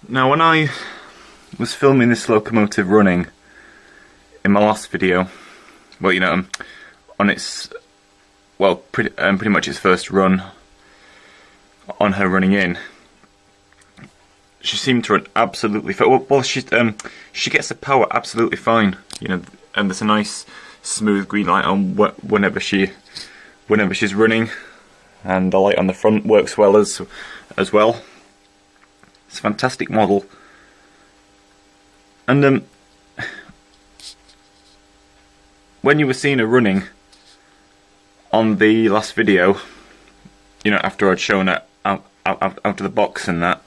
Now, when I was filming this locomotive running in my last video, well, you know, on its, well, pretty much its first run on her running in, she seemed to run absolutely fine. Well, she gets the power absolutely fine, you know, and there's a nice smooth green light on whenever she's running, and the light on the front works well as well. It's a fantastic model, and when you were seeing her running on the last video, you know, after I'd shown her out of the box and that,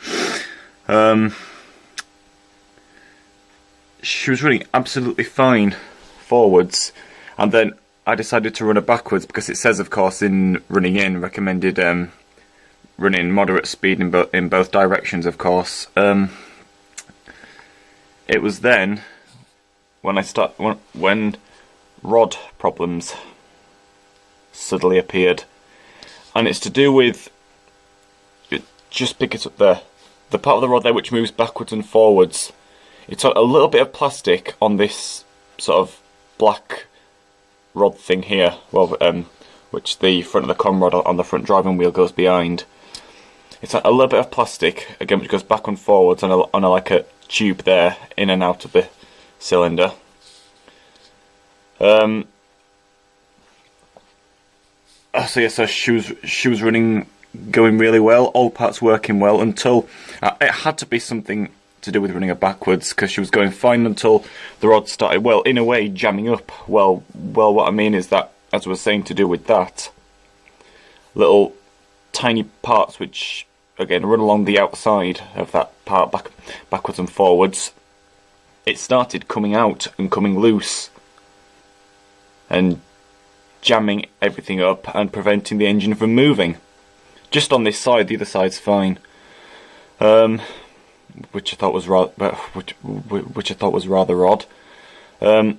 she was running absolutely fine forwards, and then I decided to run her backwards because it says, of course, in running in, recommended running moderate speed in both directions, of course. It was then when rod problems suddenly appeared, and it's to do with, just pick it up there, the part of the rod there which moves backwards and forwards. It's a little bit of plastic on this sort of black rod thing here, well, which the front of the con rod on the front driving wheel goes behind. It's a little bit of plastic, again, which goes back and forwards on like a tube there, in and out of the cylinder. So yeah, so she was running, going really well, all parts working well, until it had to be something to do with running her backwards, because she was going fine until the rod started, well, in a way, jamming up. Well, what I mean is that, as I was saying, to do with that, little tiny parts which, again, run along the outside of that part, backwards and forwards, it started coming out and coming loose and jamming everything up and preventing the engine from moving. Just on this side, the other side's fine. Which I thought was which I thought was rather odd. Well,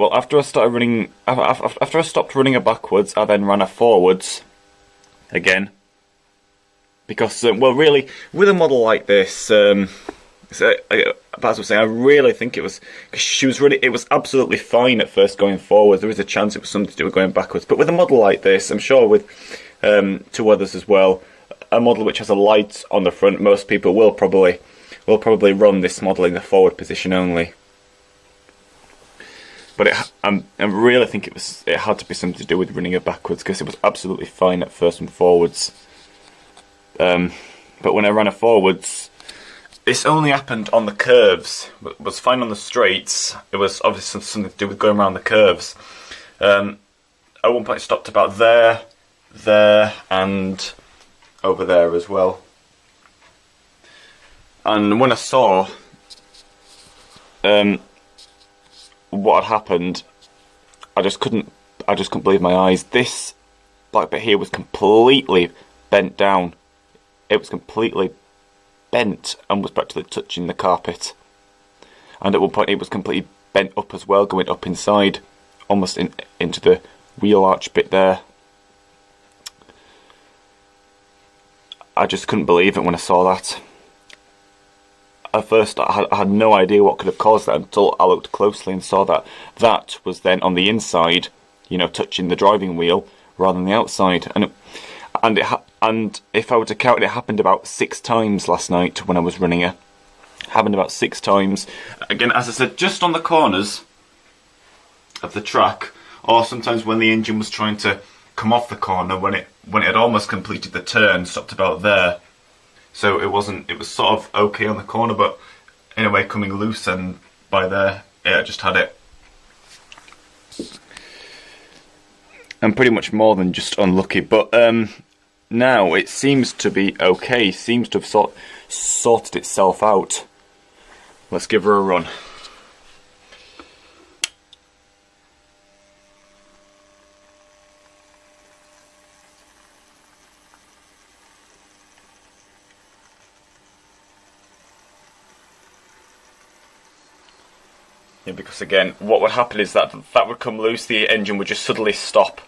after I started running, after I stopped running her backwards, I then ran her forwards again, because well, really, with a model like this, as I was saying, I really think it was, because she was running, it was absolutely fine at first going forwards. There was a chance it was something to do with going backwards, but with a model like this, I'm sure with two others as well, a model which has a light on the front, most people will probably run this model in the forward position only. But I really think it had to be something to do with running it backwards, because it was absolutely fine at first and forwards. But when I ran it forwards, this only happened on the curves. It was fine on the straights. It was obviously something to do with going around the curves. At one point it stopped about there, and over there as well. And when I saw what had happened, I just couldn't believe my eyes. This black bit here was completely bent down. It was completely bent and was practically touching the carpet. And at one point it was completely bent up as well, going up inside, almost into the wheel arch bit there. I just couldn't believe it when I saw that. At first I had no idea what could have caused that until I looked closely and saw that that was then on the inside, you know, touching the driving wheel rather than the outside. And if I were to count, it happened about 6 times last night when I was running it. Happened about 6 times. Again, as I said, just on the corners of the track, or sometimes when the engine was trying to come off the corner, when it had almost completed the turn, stopped about there. So it was sort of okay on the corner, but in a way coming loose, and by there, yeah, I just had it. And pretty much more than just unlucky, but now it seems to be okay, seems to have sorted itself out. Let's give her a run. Yeah, because again, what would happen is that would come loose, the engine would just suddenly stop.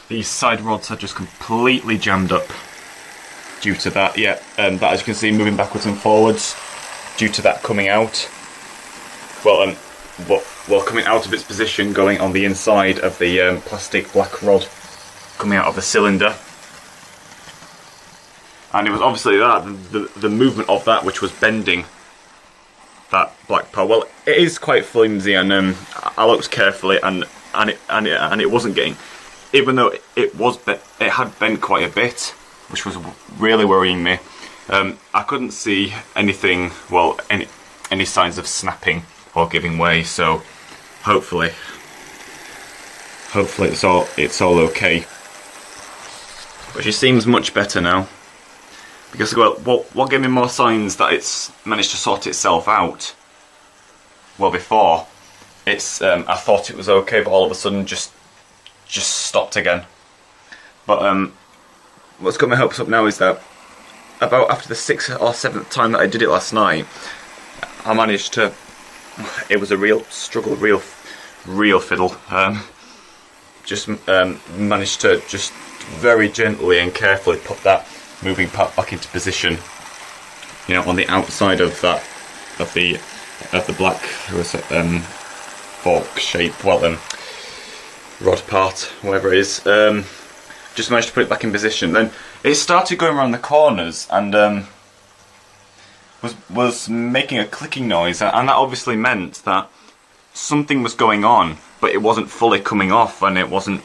these side rods are just completely jammed up due to that. Yeah, that, as you can see, moving backwards and forwards due to that coming out. Well, coming out of its position, going on the inside of the plastic black rod coming out of the cylinder. And it was obviously that, the movement of that, which was bending that black part. Well, it is quite flimsy, and I looked carefully, and it wasn't getting, even though it had bent quite a bit, which was really worrying me. I couldn't see anything, well, any signs of snapping or giving way. So hopefully it's all okay. But she seems much better now. Because, well, what gave me more signs that it's managed to sort itself out? Well, before, I thought it was okay, but all of a sudden just stopped again. But what's got my hopes up now is that about after the 6th or 7th time that I did it last night, I managed to. It was a real struggle, real fiddle. Just managed to just very gently and carefully put that moving part back into position, you know, on the outside of that, of the black fork shape, well, rod part, whatever it is. Just managed to put it back in position. Then it started going around the corners and was making a clicking noise, and that obviously meant that something was going on, but it wasn't fully coming off, and it wasn't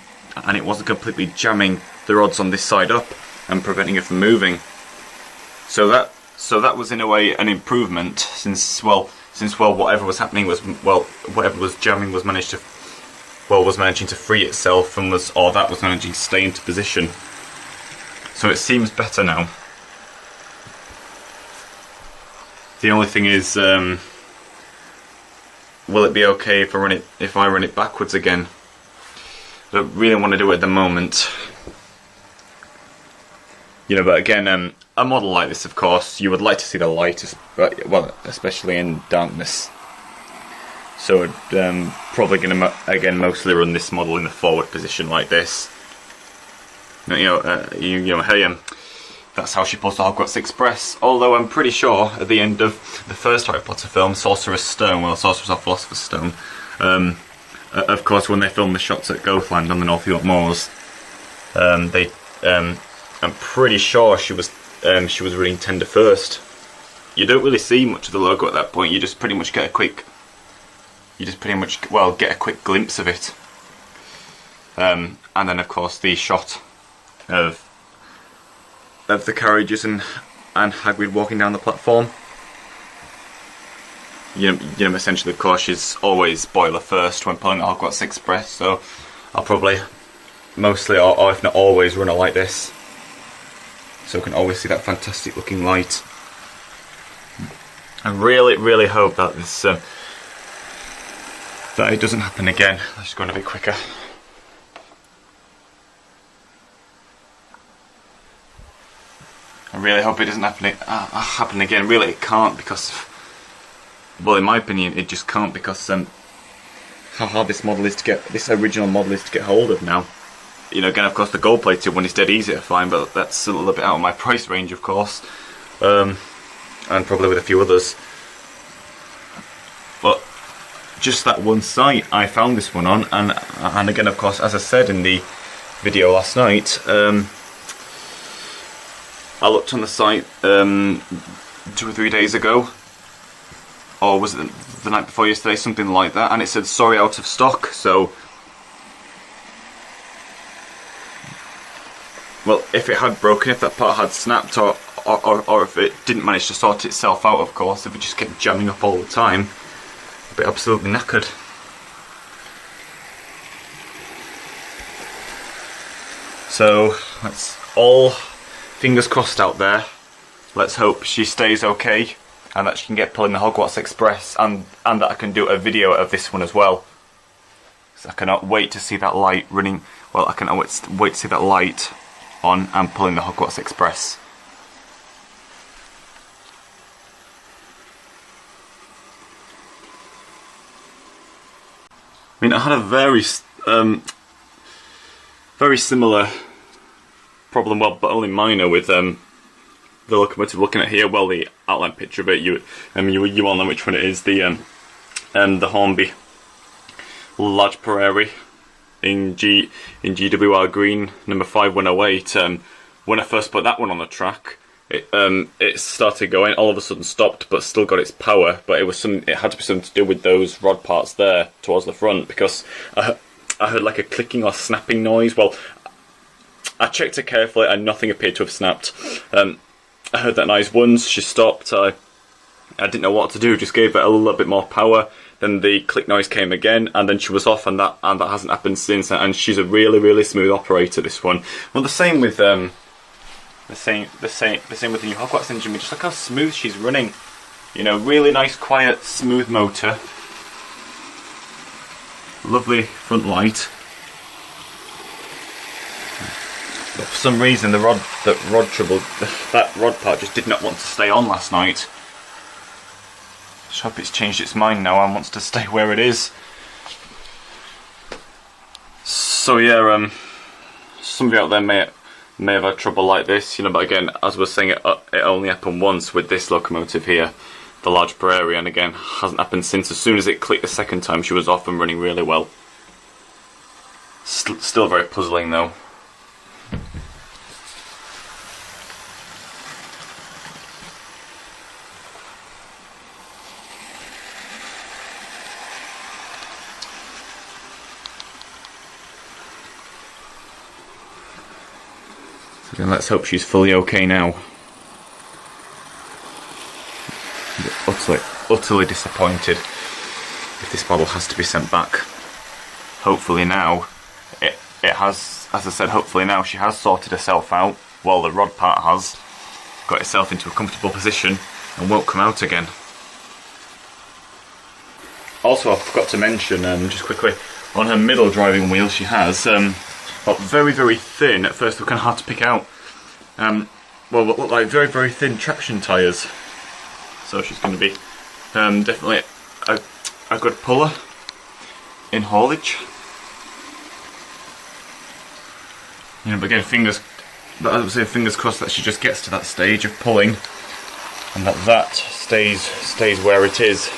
completely jamming the rods on this side up and preventing it from moving. So that was in a way an improvement, since whatever was happening was, well, whatever was jamming was managing to free itself, and was managing to stay into position. So it seems better now. The only thing is, will it be okay if I run it backwards again? I don't really want to do it at the moment. You know, but again, a model like this, of course, you would like to see the light, well, especially in darkness. So I'm probably going to, again, mostly run this model in the forward position like this. Hey, that's how she pulls the Hogwarts Express. Although I'm pretty sure at the end of the first Harry Potter film, Sorcerer's Stone, well, Sorcerer's or Philosopher's Stone, of course, when they filmed the shots at Gothland on the North York Moors, I'm pretty sure she was reading Tender First. You don't really see much of the logo at that point. You just pretty much get a quick glimpse of it. And then, of course, the shot of the carriages and Hagrid walking down the platform. You know, essentially, of course, she's always boiler first when pulling the Hogwarts Express. So I'll probably mostly, or if not always, run it like this, so I can always see that fantastic looking light. I really hope that this that it doesn't happen again. Let's go on a bit quicker. I really hope it doesn't happen again. Really, it can't, because, well, in my opinion, it just can't, because how hard this original model is to get hold of now. You know, again, of course, the gold-plated one is dead easy to find, but that's a little bit out of my price range, of course, and probably with a few others. But just that one site I found this one on, and again, of course, as I said in the video last night, I looked on the site 2 or 3 days ago, or was it the night before yesterday, something like that, and it said sorry, out of stock. So, well, if it had broken, if that part had snapped, or if it didn't manage to sort itself out, of course, if it just kept jamming up all the time, I'd be absolutely knackered. So that's all fingers crossed out there. Let's hope she stays okay, and that she can get pulling the Hogwarts Express, and that I can do a video of this one as well. So I cannot wait to see that light running. Well, I cannot wait to see that light on and pulling the Hogwarts Express. I mean, I had a very very similar problem, well, but only minor with the locomotive looking at here. Well, the outline picture of it, you all know which one it is. The Hornby large Prairie in GWR green number 5108. When I first put that one on the track, it started going, all of a sudden stopped, but still got its power. But it had to be something to do with those rod parts there towards the front, because I heard like a clicking or snapping noise. Well, I checked it carefully and nothing appeared to have snapped. I heard that noise once, she stopped, I didn't know what to do, just gave it a little bit more power, then the click noise came again, and then she was off, and that hasn't happened since. And she's a really smooth operator, this one. Well, the same with the same with the new Hogwarts engine. Just look how smooth she's running. You know, really nice, quiet, smooth motor. Lovely front light. But for some reason, that rod part just did not want to stay on last night. I hope it's changed its mind now and wants to stay where it is. So yeah, some of you out there may have had trouble like this, you know. But again, as I was saying, it only happened once with this locomotive here, the large Prairie, and again, hasn't happened since. As soon as it clicked the second time, she was off and running really well. Still very puzzling though. And let's hope she's fully okay now. Utterly disappointed if this model has to be sent back. Hopefully now, it has, as I said, hopefully now she has sorted herself out. Well, the rod part has got itself into a comfortable position and won't come out again. Also, I forgot to mention, just quickly, on her middle driving wheel she has very thin. At first they were kind of hard to pick out. Well, what look like very thin traction tyres. So she's going to be definitely a good puller in haulage. You know, but again, fingers crossed that she just gets to that stage of pulling, and that stays where it is.